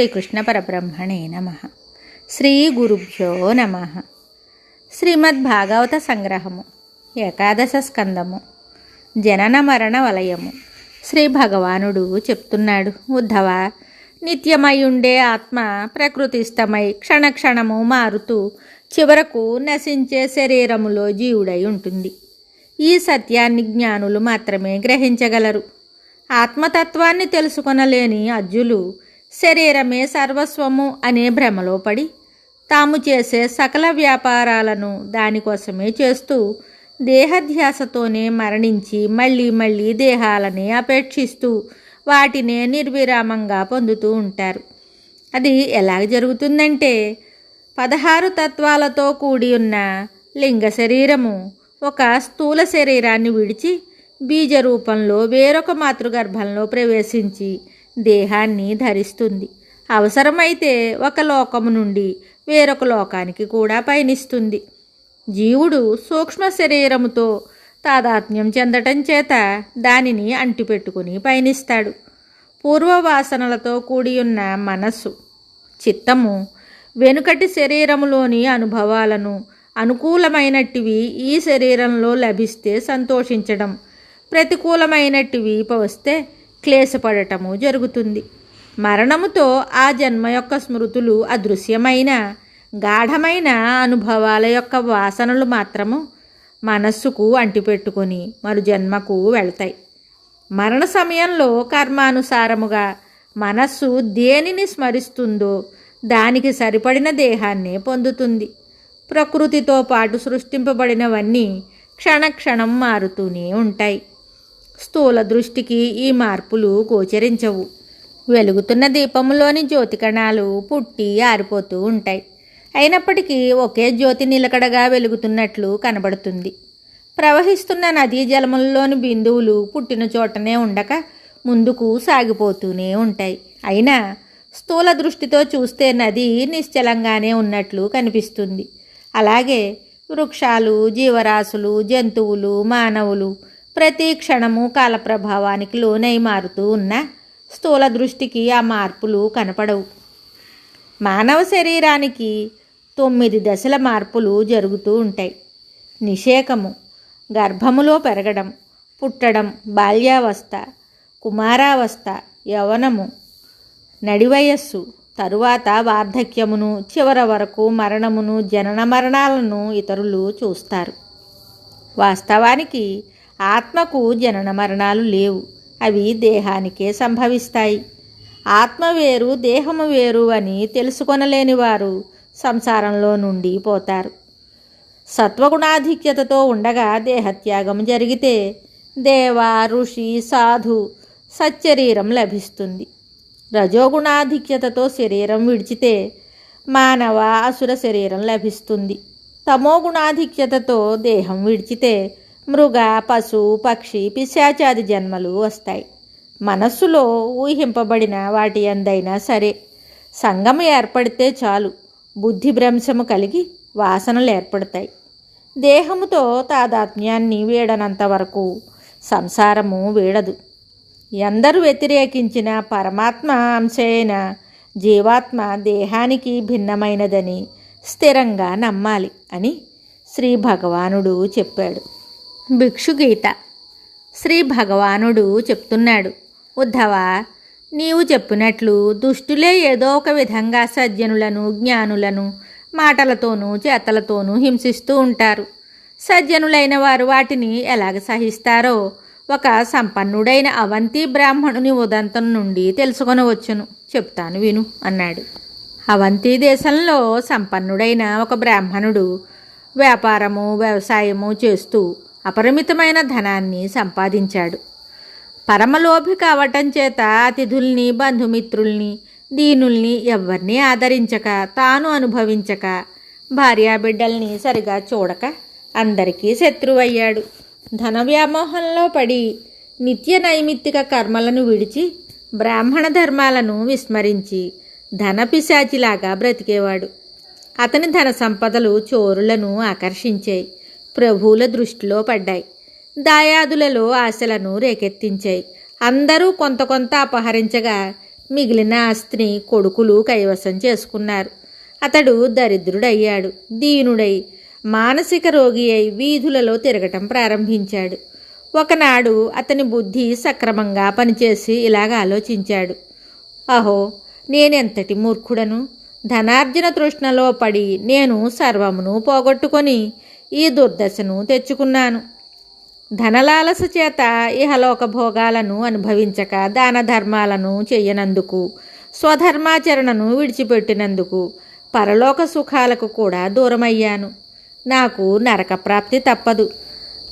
శ్రీకృష్ణ పరబ్రహ్మణే నమః. శ్రీ గురుభ్యో నమః. శ్రీమద్భాగవత సంగ్రహము, ఏకాదశ స్కందము, జనన మరణ వలయము. శ్రీ భగవానుడు చెప్తున్నాడు, ఉద్ధవ, నిత్యమై ఉండే ఆత్మ ప్రకృతిస్థమై క్షణక్షణము మారుతూ చివరకు నశించే శరీరములో జీవుడై ఉంటుంది. ఈ సత్యాన్ని జ్ఞానులు మాత్రమే గ్రహించగలరు. ఆత్మతత్వాన్ని తెలుసుకొనలేని అజ్జులు శరీరమే సర్వస్వము అనే భ్రమలో పడి తాము చేసే సకల వ్యాపారాలను దానికోసమే చేస్తూ దేహధ్యాసతోనే మరణించి మళ్ళీ మళ్ళీ దేహాలని అపేక్షిస్తూ వాటినే నిర్విరామంగా పొందుతూ ఉంటారు. అది ఎలా జరుగుతుందంటే, 16 తత్వాలతో కూడి ఉన్న లింగ శరీరము ఒక స్థూల శరీరాన్ని విడిచి బీజ రూపంలో వేరొక మాతృగర్భంలో ప్రవేశించి దేహాన్ని ధరిస్తుంది. అవసరమైతే ఒక లోకము నుండి వేరొక లోకానికి కూడా పయనిస్తుంది. జీవుడు సూక్ష్మ శరీరముతో తాదాత్మ్యం చెందటం చేత దానిని అంటిపెట్టుకుని పయనిస్తాడు. పూర్వవాసనలతో కూడి ఉన్న మనస్సు, చిత్తము వెనుకటి శరీరములోని అనుభవాలను అనుకూలమైనటివి ఈ శరీరంలో లభిస్తే సంతోషించడం, ప్రతికూలమైనటివి వస్తే క్లేశపడటము జరుగుతుంది. మరణముతో ఆ జన్మ యొక్క స్మృతులు అదృశ్యమైన గాఢమైన అనుభవాల యొక్క వాసనలు మాత్రము మనస్సుకు అంటిపెట్టుకొని మరు జన్మకు వెళ్తాయి. మరణ సమయంలో కర్మానుసారముగా మనస్సు దేనిని స్మరిస్తుందో దానికి సరిపడిన దేహాన్నే పొందుతుంది. ప్రకృతితో పాటు సృష్టింపబడినవన్నీ క్షణక్షణం మారుతూనే ఉంటాయి. స్థూల దృష్టికి ఈ మార్పులు గోచరించవు. వెలుగుతున్న దీపంలోని జ్యోతి కణాలు పుట్టి ఆరిపోతూ ఉంటాయి. అయినప్పటికీ ఒకే జ్యోతి నిలకడగా వెలుగుతున్నట్లు కనబడుతుంది. ప్రవహిస్తున్న నదీ జలములలోని బిందువులు పుట్టిన చోటనే ఉండక ముందుకు సాగిపోతూనే ఉంటాయి. అయినా స్థూల దృష్టితో చూస్తే నది నిశ్చలంగానే ఉన్నట్లు కనిపిస్తుంది. అలాగే వృక్షాలు, జీవరాశులు, జంతువులు, మానవులు ప్రతి క్షణము కాలప్రభావానికి లోనై మారుతూ ఉన్న స్థూల దృష్టికి ఆ మార్పులు కనపడవు. మానవ శరీరానికి 9 దశల మార్పులు జరుగుతూ ఉంటాయి. నిషేకము, గర్భములో పెరగడం, పుట్టడం, బాల్యావస్థ, కుమారావస్థ, యవనము, నడివయస్సు, తరువాత వార్ధక్యమును, చివరి వరకు మరణమును, జనన మరణాలను ఇతరులు చూస్తారు. వాస్తవానికి ఆత్మకు జనన మరణాలు లేవు. అవి దేహానికే సంభవిస్తాయి. ఆత్మ వేరు, దేహము వేరు అని తెలుసుకొనలేని వారు సంసారంలో నుండి పోతారు. సత్వగుణాధిక్యతతో ఉండగా దేహత్యాగం జరిగితే దేవ, ఋషి, సాధు సచ్చరీరం లభిస్తుంది. రజోగుణాధిక్యతతో శరీరం విడిచితే మానవ, అసుర శరీరం లభిస్తుంది. తమోగుణాధిక్యతతో దేహం విడిచితే మృగ, పశు, పక్షి, పిశాచాది జన్మలు వస్తాయి. మనస్సులో ఊహింపబడిన వాటి అందైనా సరే సంగము ఏర్పడితే చాలు బుద్ధిభ్రంశము కలిగి వాసనలు ఏర్పడతాయి. దేహముతో తాదాత్మ్యాన్ని వీడనంత వరకు సంసారము వీడదు. ఎందరూ వ్యతిరేకించిన పరమాత్మ అంశైన జీవాత్మ దేహానికి భిన్నమైనదని స్థిరంగా నమ్మాలి అని శ్రీ భగవానుడు చెప్పాడు. భిక్షుగీత. శ్రీ భగవానుడు చెప్తున్నాడు, ఉద్ధవ, నీవు చెప్పినట్లు దుష్టులే ఏదో ఒక విధంగా సజ్జనులను, జ్ఞానులను మాటలతోనూ చేతలతోనూ హింసిస్తూ ఉంటారు. సజ్జనులైన వారు వాటిని ఎలాగ సహిస్తారో ఒక సంపన్నుడైన అవంతి బ్రాహ్మణుని ఉదంతం నుండి తెలుసుకొనవచ్చును. చెప్తాను విను అన్నాడు. అవంతి దేశంలో సంపన్నుడైన ఒక బ్రాహ్మణుడు వ్యాపారము, వ్యవసాయము చేస్తూ అపరిమితమైన ధనాన్ని సంపాదించాడు. పరమలోభి కావటం చేత అతిథుల్ని, బంధుమిత్రుల్ని, దీనుల్ని ఎవ్వరినీ ఆదరించక, తాను అనుభవించక, భార్యాబిడ్డల్ని సరిగా చూడక అందరికీ శత్రువయ్యాడు. ధన వ్యామోహంలో పడి నిత్య నైమిత్తిక కర్మలను విడిచి బ్రాహ్మణ ధర్మాలను విస్మరించి ధనపిశాచిలాగా బ్రతికేవాడు. అతని ధన సంపదలు చోరులను ఆకర్షించాయి, ప్రభువుల దృష్టిలో పడ్డాయి, దాయాదులలో ఆశలను రేకెత్తించాయి. అందరూ కొంత కొంత అపహరించగా మిగిలిన ఆస్తిని కొడుకులు కైవసం చేసుకున్నారు. అతడు దరిద్రుడయ్యాడు. దీనుడై మానసిక రోగి అయి వీధులలో తిరగటం ప్రారంభించాడు. ఒకనాడు అతని బుద్ధి సక్రమంగా పనిచేసి ఇలాగ ఆలోచించాడు. అహో, నేనెంతటి మూర్ఖుడను! ధనార్జన తృష్ణలో పడి నేను సర్వమును పోగొట్టుకొని ఈ దుర్దశను తెచ్చుకున్నాను. ధనలాలస చేత ఇహలోక భోగాలను అనుభవించక దాన ధర్మాలను చెయ్యనందుకు, స్వధర్మాచరణను విడిచిపెట్టినందుకు పరలోక సుఖాలకు కూడా దూరమయ్యాను. నాకు నరకప్రాప్తి తప్పదు.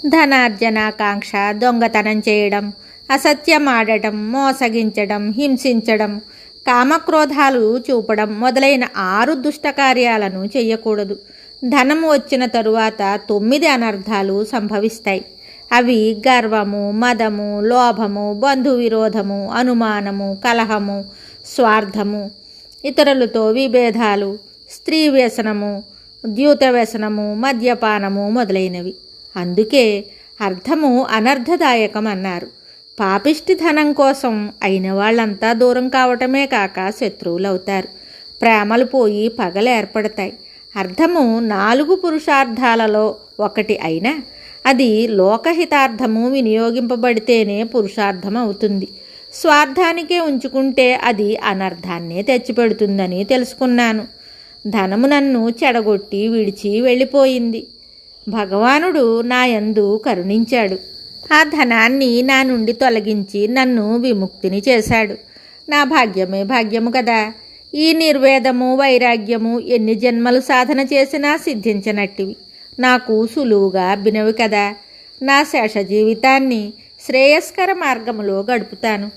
ధనార్జనాకాంక్ష, దొంగతనం చేయడం, అసత్యమాడటం, మోసగించడం, హింసించడం, కామక్రోధాలు చూపడం మొదలైన 6 దుష్టకార్యాలను చెయ్యకూడదు. ధనం వచ్చిన తరువాత 9 అనర్థాలు సంభవిస్తాయి. అవి గర్వము, మదము, లోభము, బంధువిరోధము, అనుమానము, కలహము, స్వార్థము, ఇతరులతో విభేదాలు, స్త్రీ వ్యసనము, ద్యూత వ్యసనము, మద్యపానము మొదలైనవి. అందుకే అర్థము అనర్థదాయకం అన్నారు. పాపిష్టి ధనం కోసం అయిన వాళ్ళంతా దూరం కావటమే కాక శత్రువులవుతారు. ప్రేమలు పోయి పగలు ఏర్పడతాయి. అర్థము 4 పురుషార్థాలలో ఒకటి అయినా అది లోకహితార్థము వినియోగింపబడితేనే పురుషార్థం అవుతుంది. స్వార్థానికే ఉంచుకుంటే అది అనర్థాన్నే తెచ్చిపెడుతుందని తెలుసుకున్నాను. ధనము నన్ను చెడగొట్టి విడిచి వెళ్ళిపోయింది. భగవానుడు నా యందు కరుణించాడు. ఆ ధనాన్ని నా నుండి తొలగించి నన్ను విముక్తిని చేశాడు. నా భాగ్యమే భాగ్యము కదా. ఈ నిర్వేదము, వైరాగ్యము ఎన్ని జన్మలు సాధన చేసినా సిద్ధించనట్టివి. నాకు సులువుగా అబ్బినవి కదా. నా శేష జీవితాన్ని శ్రేయస్కర మార్గములో గడుపుతాను.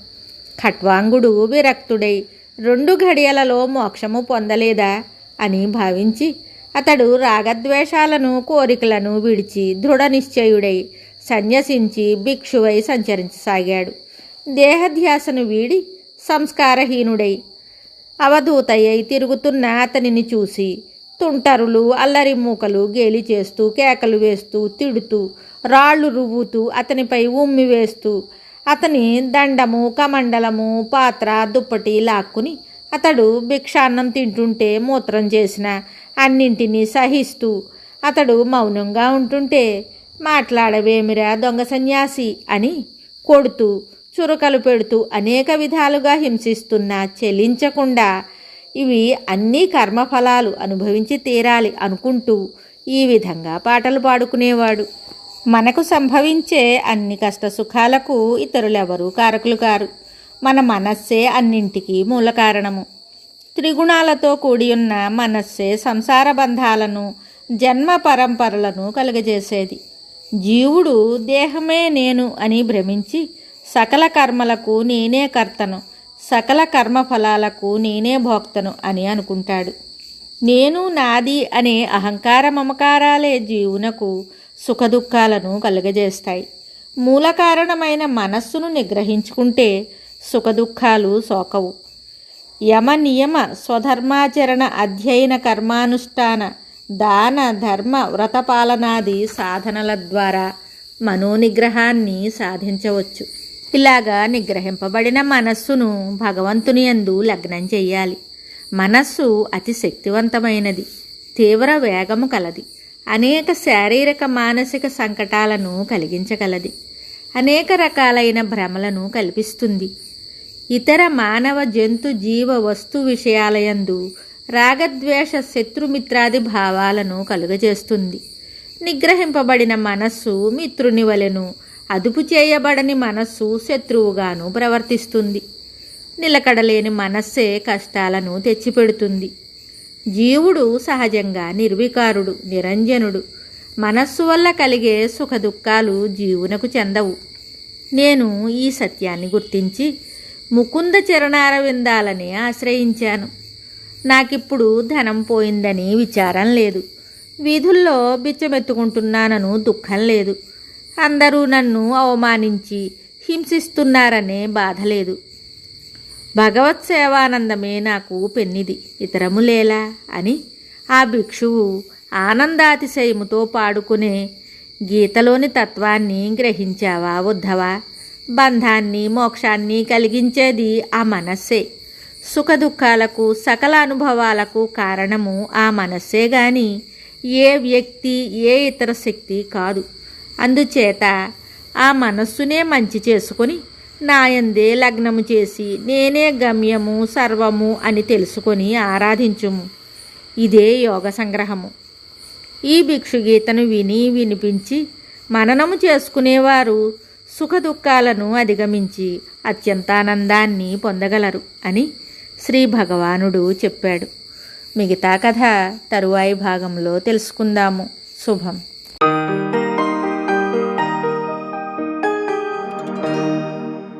ఖట్వాంగుడు విరక్తుడై 2 ఘడియలలో మోక్షము పొందలేదా అని భావించి అతడు రాగద్వేషాలను, కోరికలను విడిచి దృఢ నిశ్చయుడై సన్యసించి భిక్షువై సంచరించసాగాడు. దేహధ్యాసను వీడి సంస్కారహీనుడై అవధూతయ్యై తిరుగుతున్న అతనిని చూసి తుంటరులు, అల్లరి మూకలు గేలి చేస్తూ, కేకలు వేస్తూ, తిడుతూ, రాళ్ళు రువ్వుతూ, అతనిపై ఉమ్మి వేస్తూ, అతని దండము, కమండలము, పాత్ర, దుప్పటి లాక్కుని అతడు భిక్షాన్నం తింటుంటే, మూత్రం చేసిన అన్నింటినీ సహిస్తూ అతడు మౌనంగా ఉంటుంటే, మాట్లాడవేమిరా దొంగ సన్యాసి అని కొడుతూ, చురకలు పెడుతూ అనేక విధాలుగా హింసిస్తున్నా చెలించకుండా ఇవి అన్నీ కర్మఫలాలు అనుభవించి తీరాలి అనుకుంటూ ఈ విధంగా పాటలు పాడుకునేవాడు. మనకు సంభవించే అన్ని కష్ట సుఖాలకు ఇతరులెవరూ కారకులు కారు. మన మనస్సే అన్నింటికీ మూల కారణము. త్రిగుణాలతో కూడి ఉన్న మనస్సే సంసార బంధాలను, జన్మ పరంపరలను కలుగజేసేది. జీవుడు దేహమే నేను అని భ్రమించి సకల కర్మలకు నేనే కర్తను, సకల కర్మఫలాలకు నేనే భోక్తను అని అనుకుంటాడు. నేను, నాది అనే అహంకార మమకారాలే జీవునకు సుఖదుఖాలను కలుగజేస్తాయి. మూల కారణమైన మనస్సును నిగ్రహించుకుంటే సుఖదుఖాలు సోకవు. యమ నియమ స్వధర్మాచరణ అధ్యయన కర్మానుష్ఠాన దాన ధర్మ వ్రతపాలనాది సాధనల ద్వారా మనోనిగ్రహాన్ని సాధించవచ్చు. ఇలాగా నిగ్రహింపబడిన మనస్సును భగవంతుని యందు లగ్నం చెయ్యాలి. మనస్సు అతి శక్తివంతమైనది, తీవ్ర వేగము కలది, అనేక శారీరక మానసిక సంకటాలను కలిగించగలది, అనేక రకాలైన భ్రమలను కల్పిస్తుంది. ఇతర మానవ, జంతు, జీవ, వస్తు విషయాలయందు రాగద్వేష, శత్రుమిత్రాది భావాలను కలుగజేస్తుంది. నిగ్రహింపబడిన మనస్సు మిత్రుని వలెను, అదుపు చేయబడని మనస్సు శత్రువుగాను ప్రవర్తిస్తుంది. నిలకడలేని మనస్సే కష్టాలను తెచ్చిపెడుతుంది. జీవుడు సహజంగా నిర్వికారుడు, నిరంజనుడు. మనస్సు వల్ల కలిగే సుఖదుఖాలు జీవునకు చెందవు. నేను ఈ సత్యాన్ని గుర్తించి ముకుంద చరణారవిందాలని ఆశ్రయించాను. నాకిప్పుడు ధనం పోయిందని విచారం లేదు. వీధుల్లో బిచ్చమెత్తుకుంటున్నానను దుఃఖం లేదు. అందరూ నన్ను అవమానించి హింసిస్తున్నారనే బాధ లేదు. భగవత్ సేవానందమే నాకు పెన్నిది, ఇతరములేలా అని ఆ భిక్షువు ఆనందాతిశయముతో పాడుకునే గీతలోని తత్వాన్ని గ్రహించావా ఉద్ధవా? బంధాన్ని, మోక్షాన్ని కలిగించేది ఆ మనస్సే. సుఖదుఖాలకు సకల అనుభవాలకు కారణము ఆ మనస్సే గాని ఏ వ్యక్తి ఏ ఇతర శక్తి కాదు. అందుచేత ఆ మనస్సునే మంచి చేసుకొని నాయందే లగ్నము చేసి నేనే గమ్యము సర్వము అని తెలుసుకొని ఆరాధించుము. ఇదే యోగ సంగ్రహము. ఈ భిక్షుగీతను విని వినిపించి మననము చేసుకునేవారు సుఖదుఖాలను అధిగమించి అత్యంతానందాన్ని పొందగలరు అని శ్రీ భగవానుడు చెప్పాడు. మిగతా కథ తరువాయి భాగంలో తెలుసుకుందాము. శుభం.